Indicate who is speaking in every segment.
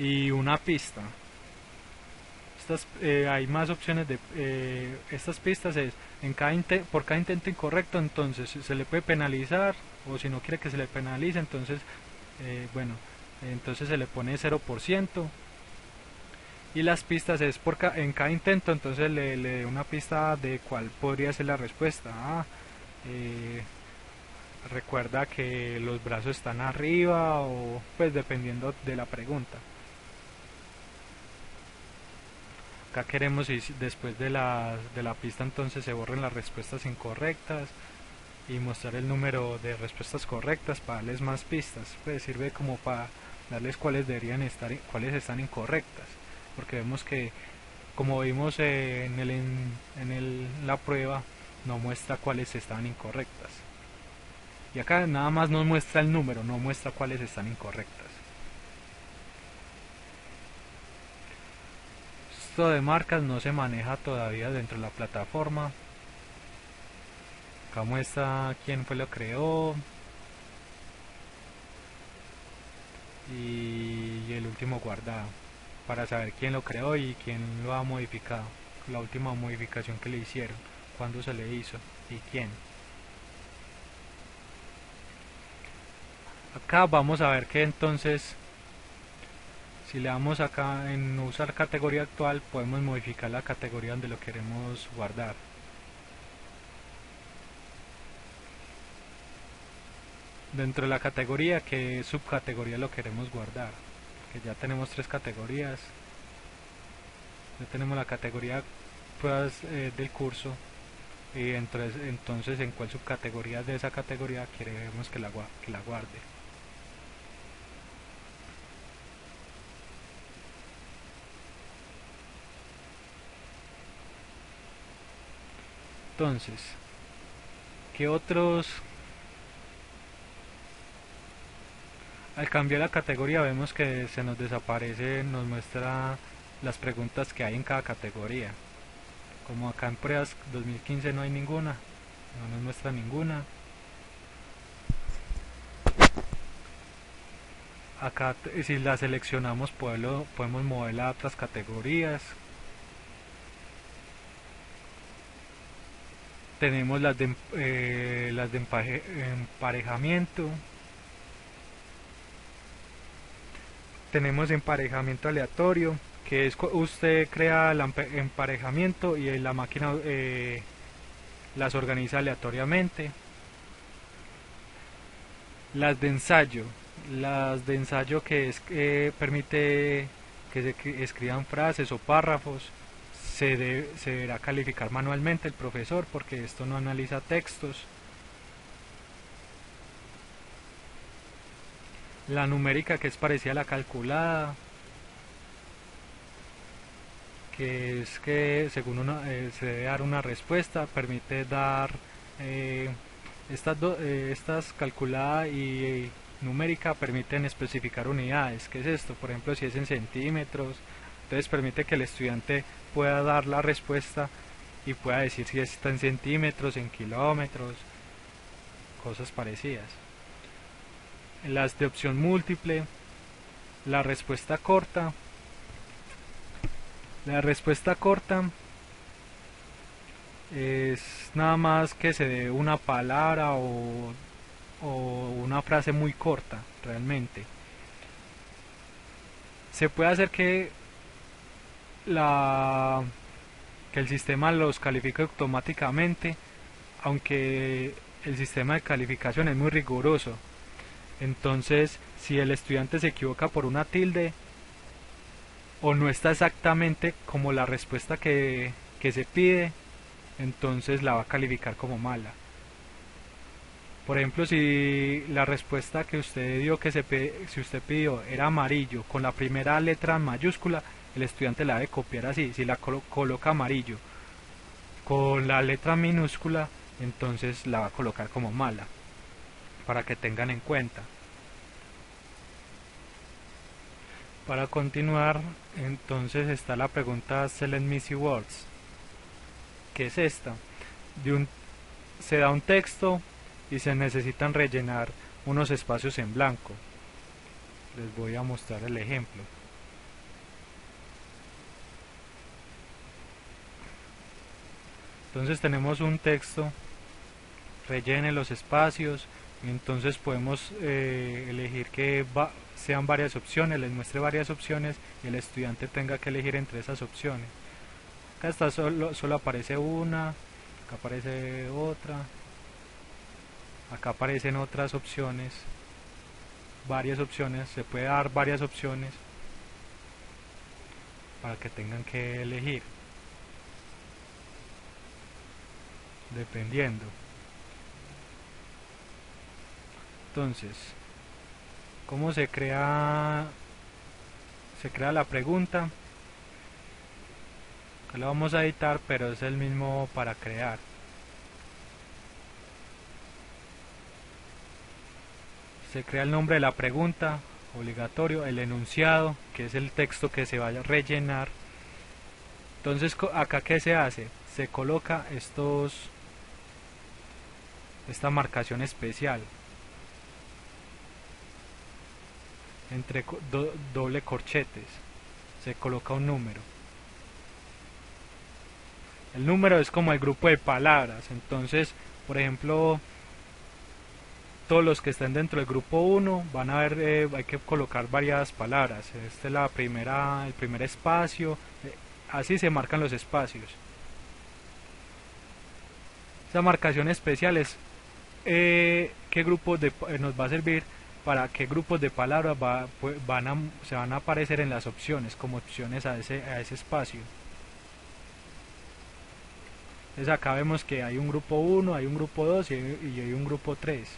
Speaker 1: y una pista. Hay más opciones de estas pistas es por cada intento incorrecto, entonces se le puede penalizar, o si no quiere que se le penalice, entonces bueno, entonces se le pone 0%. Y las pistas es en cada intento, entonces le una pista de cuál podría ser la respuesta. Eh, recuerda que los brazos están arriba, o pues dependiendo de la pregunta. Acá queremos, y después de la pista, entonces se borren las respuestas incorrectas y mostrar el número de respuestas correctas para darles más pistas. Pues sirve como para darles cuáles deberían estar, cuáles están incorrectas, porque vemos que, como vimos la prueba, no muestra cuáles estaban incorrectas. Y acá nada más nos muestra el número, no muestra cuáles están incorrectas. Esto de marcas no se maneja todavía dentro de la plataforma. Acá muestra quién fue lo creó y el último guardado, para saber quién lo creó y quién lo ha modificado, la última modificación que le hicieron, cuándo se le hizo y quién. Acá vamos a ver que entonces, si le damos acá en usar categoría actual, podemos modificar la categoría donde lo queremos guardar. Dentro de la categoría, qué subcategoría lo queremos guardar, que ya tenemos 3 categorías. Ya tenemos la categoría pruebas del curso, y entonces en cuál subcategoría de esa categoría queremos que la guarde. Entonces, ¿qué otros? Al cambiar la categoría vemos que se nos desaparece, nos muestra las preguntas que hay en cada categoría. Como acá en pruebas 2015 no hay ninguna, no nos muestra ninguna. Acá si la seleccionamos podemos moverla a otras categorías. Tenemos las de emparejamiento. Tenemos emparejamiento aleatorio, que es usted crea el emparejamiento y la máquina las organiza aleatoriamente. Las de ensayo que es, permite que se escriban frases o párrafos. Se deberá calificar manualmente el profesor, porque esto no analiza textos. La numérica, que es parecida a la calculada, que es que según se debe dar una respuesta, permite dar estas calculada y numérica permiten especificar unidades. ¿Qué es esto? Por ejemplo, si es en centímetros, entonces permite que el estudiante pueda dar la respuesta y pueda decir si está en centímetros, en kilómetros, cosas parecidas. Las de opción múltiple, la respuesta corta. La respuesta corta es nada más que se dé una palabra o una frase muy corta, realmente. Se puede hacer que el sistema los califique automáticamente, aunque el sistema de calificación es muy riguroso. Entonces, si el estudiante se equivoca por una tilde o no está exactamente como la respuesta que se pide, entonces la va a calificar como mala. Por ejemplo, si la respuesta que usted dio, si usted pidió era amarillo con la primera letra en mayúscula, el estudiante la debe copiar así. Si la coloca amarillo con la letra minúscula, entonces la va a colocar como mala, para que tengan en cuenta. Para continuar, entonces está la pregunta Select Missing Words. ¿Qué es esta? Se da un texto y se necesitan rellenar unos espacios en blanco. Les voy a mostrar el ejemplo. Entonces tenemos un texto, rellene los espacios, y entonces podemos elegir que sean varias opciones, les muestre varias opciones y el estudiante tenga que elegir entre esas opciones. Acá está solo aparece una, acá aparece otra, acá aparecen otras opciones, varias opciones, se puede dar varias opciones para que tengan que elegir dependiendo. Entonces, ¿cómo se crea la pregunta? Acá lo vamos a editar, pero es el mismo para crear. Se crea el nombre de la pregunta, obligatorio, el enunciado, que es el texto que se vaya a rellenar. Entonces, acá ¿qué se hace? Se coloca esta marcación especial entre doble corchetes, se coloca un número. El número es como el grupo de palabras. Entonces, por ejemplo, todos los que estén dentro del grupo 1 van a ver, hay que colocar varias palabras. Esta es el primer espacio, así se marcan los espacios. Esa marcación especial es qué grupos nos va a servir para qué grupos de palabras se van a aparecer en las opciones, como opciones a ese espacio. Entonces acá vemos que hay un grupo 1, hay un grupo 2 y hay un grupo 3.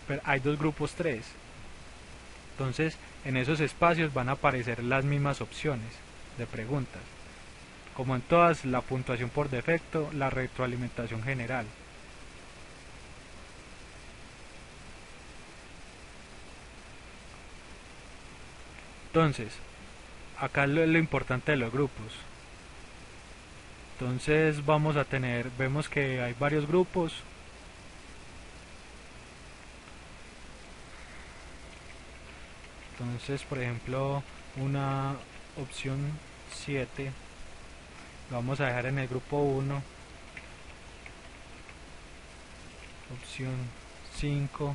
Speaker 1: Pero hay dos grupos 3. Entonces en esos espacios van a aparecer las mismas opciones de preguntas. Como en todas, la puntuación por defecto, la retroalimentación general. Entonces, acá lo importante de los grupos. Entonces vamos a vemos que hay varios grupos. Entonces, por ejemplo, una opción 7 lo vamos a dejar en el grupo 1. Opción 5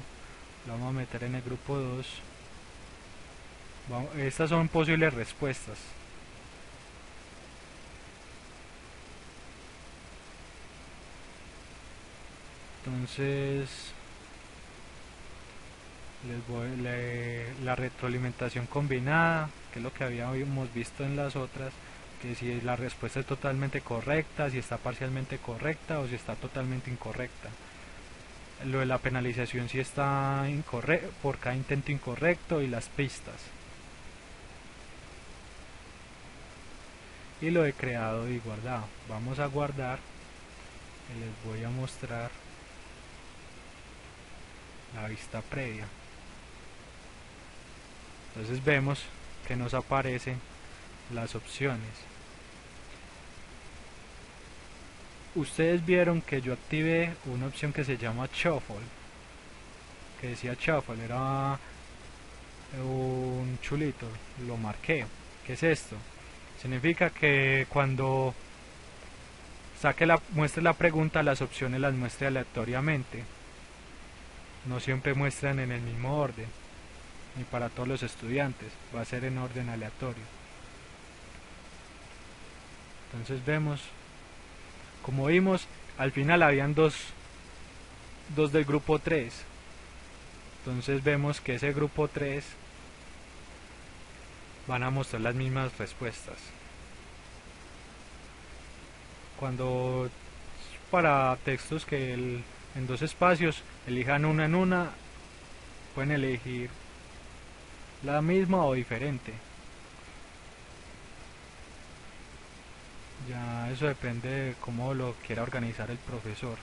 Speaker 1: lo vamos a meter en el grupo 2. Estas son posibles respuestas. Entonces la retroalimentación combinada, que es lo que habíamos visto en las otras, que si la respuesta es totalmente correcta, si está parcialmente correcta o si está totalmente incorrecta. Lo de la penalización si está incorrecto por cada intento incorrecto y las pistas. Y lo de creado y guardado. Vamos a guardar y les voy a mostrar la vista previa. Entonces vemos que nos aparecen las opciones. Ustedes vieron que yo activé una opción que se llama Shuffle, que decía Shuffle, era un chulito, lo marqué. ¿Qué es esto? Significa que cuando muestre la pregunta, las opciones las muestre aleatoriamente, no siempre muestran en el mismo orden, ni para todos los estudiantes, va a ser en orden aleatorio. Entonces vemos, como vimos, al final habían dos del grupo 3. Entonces vemos que ese grupo 3 van a mostrar las mismas respuestas. Cuando para textos que en dos espacios elijan una en una, pueden elegir la misma o diferente. Ya eso depende de cómo lo quiera organizar el profesor.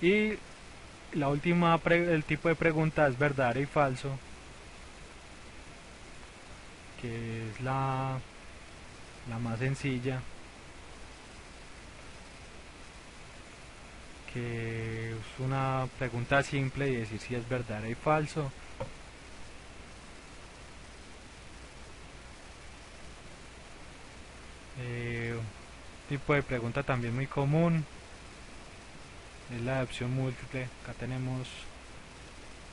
Speaker 1: Y la última, el tipo de pregunta es verdadero y falso, que es la más sencilla, que es una pregunta simple y decir si es verdadero y falso. tipo de pregunta también muy común es la de opción múltiple. Acá tenemos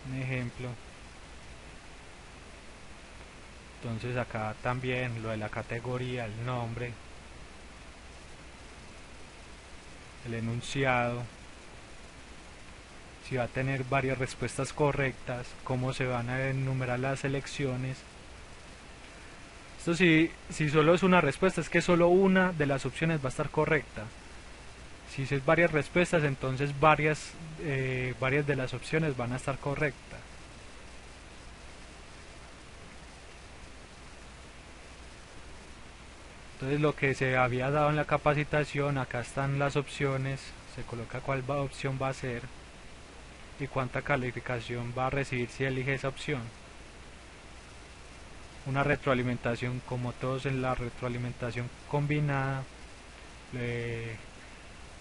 Speaker 1: un ejemplo. Entonces acá también lo de la categoría, el nombre, el enunciado, si va a tener varias respuestas correctas, cómo se van a enumerar las selecciones. Esto si solo es una respuesta, es que solo una de las opciones va a estar correcta. Si es varias respuestas, entonces varias de las opciones van a estar correctas. Entonces lo que se había dado en la capacitación, acá están las opciones, se coloca cuál opción va a ser y cuánta calificación va a recibir si elige esa opción. Una retroalimentación, como todos en la retroalimentación combinada,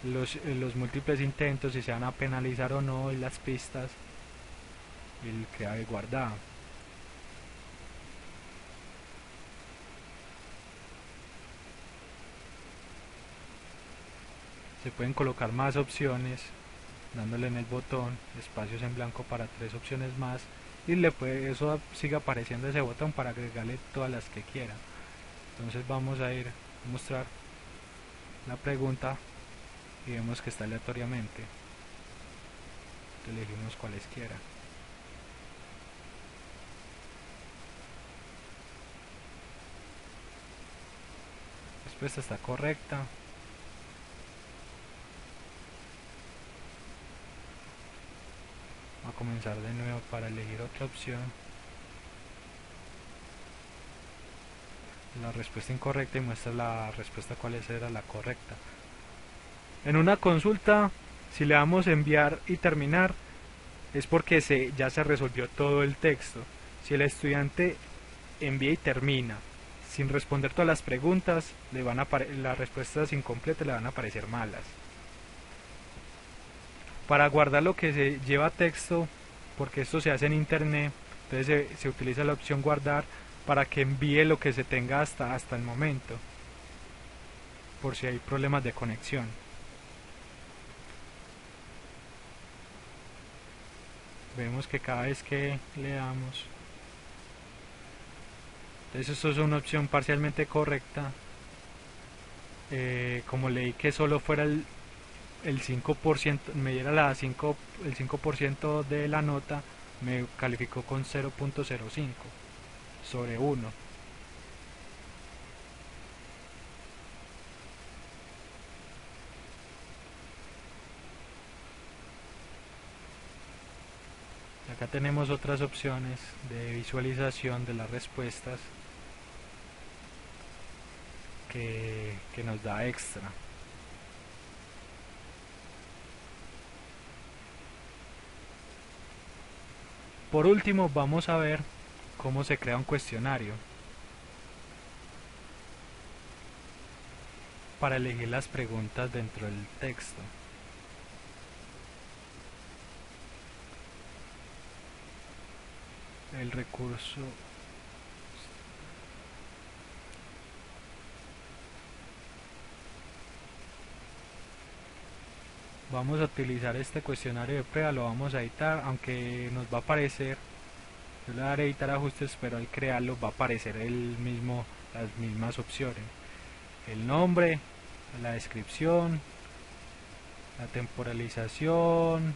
Speaker 1: los múltiples intentos, si se van a penalizar o no, y las pistas, y el que hay guardado. Se pueden colocar más opciones dándole en el botón espacios en blanco para 3 opciones más, y eso sigue apareciendo ese botón para agregarle todas las que quiera. Entonces vamos a ir a mostrar la pregunta y vemos que está aleatoriamente. Entonces elegimos cualesquiera. La respuesta está correcta. A comenzar de nuevo para elegir otra opción. La respuesta incorrecta y muestra la respuesta cuál era la correcta. En una consulta, si le damos enviar y terminar, es porque ya se resolvió todo el texto. Si el estudiante envía y termina sin responder todas las preguntas, las respuestas incompletas le van a aparecer malas. Para guardar lo que se lleva texto, porque esto se hace en internet, entonces se utiliza la opción guardar para que envíe lo que se tenga hasta el momento, por si hay problemas de conexión. Vemos que cada vez que le damos, entonces esto es una opción parcialmente correcta. Como leí que solo fuera el 5%, me diera el 5% de la nota, me calificó con 0.05 sobre 1. Acá tenemos otras opciones de visualización de las respuestas que nos da extra. Por último, vamos a ver cómo se crea un cuestionario para elegir las preguntas dentro del texto. El recurso vamos a utilizar este cuestionario de prueba, lo vamos a editar, aunque nos va a aparecer, yo le daré editar ajustes, pero al crearlo va a aparecer las mismas opciones: el nombre, la descripción, la temporalización,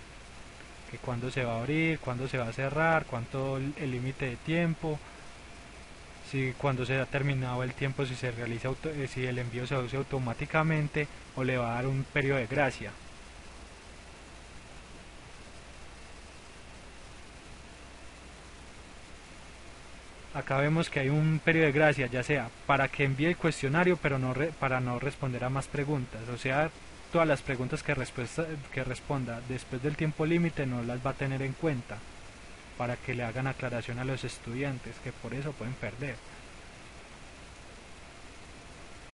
Speaker 1: que cuándo se va a abrir, cuándo se va a cerrar, cuánto el límite de tiempo, si cuando se ha terminado el tiempo, si se realiza si el envío se hace automáticamente o le va a dar un periodo de gracia. Acá vemos que hay un periodo de gracia, ya sea para que envíe el cuestionario, pero para no responder a más preguntas. O sea, todas las preguntas que responda después del tiempo límite no las va a tener en cuenta, para que le hagan aclaración a los estudiantes, que por eso pueden perder.